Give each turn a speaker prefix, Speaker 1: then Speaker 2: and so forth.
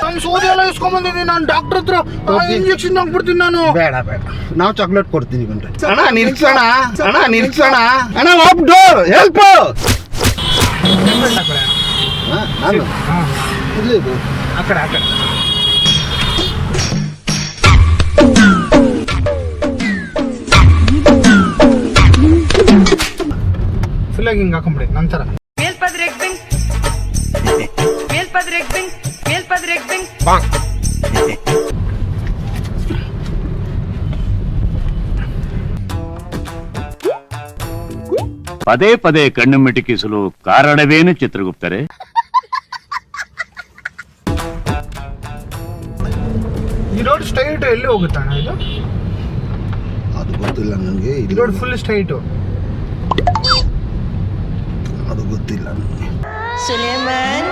Speaker 1: ನಾನು ಸೋದೆ ಎಲ್ಲ ಇಸ್ಕೊಂಡ್ ಬಂದಿದ್ದೀನಿ. ನಾನು ಡಾಕ್ಟರ್ ಹತ್ರ ಇಂಜೆಕ್ಷನ್ ಹಾಕ್ಬಿಡ್ತೀನಿ ನಾನು.
Speaker 2: ಬೇಡ ಬೇಡ, ನಾವು ಚಾಕ್ಲೇಟ್ ಕೊಡ್ತೀವಿ ಬನ್ರಿ. ಅಣ್ಣ ನಿಲ್ಸೋಣ, ಅಣ್ಣ ನಿಲ್ಸೋಣ, ಅಣ್ಣ ಓಪ್ ಡೋರ್ ಹೆಲ್ಪ್. ನಾನು ಇಲ್ಲಿ ಇದು
Speaker 1: ಆ ಕಡೆ ಫುಲ್ ಆಗಿ ಹಿಂಗೆ ಹಾಕೊಂಬಿಡಿ ನಂತರ.
Speaker 3: ಪದೇ ಪದೇ ಕಣ್ಣು ಮಿಟುಕಿಸಲು ಕಾರಣವೇನು ಚಿತ್ರಗುಪ್ತರೆ?
Speaker 1: ಈ ರೋಡ್ ಸ್ಟ್ರೈಟ್ ಎಲ್ಲಿ ಹೋಗುತ್ತಣ್ಣ ಇದು?
Speaker 2: ಅದು ಗೊತ್ತಿಲ್ಲ ನನಗೆ.
Speaker 1: ಈ ರೋಡ್ ಫುಲ್ ಸ್ಟ್ರೈಟು,
Speaker 2: ಅದು ಗೊತ್ತಿಲ್ಲ ನನಗೆ.
Speaker 4: ಸುಲೇಮಾನ್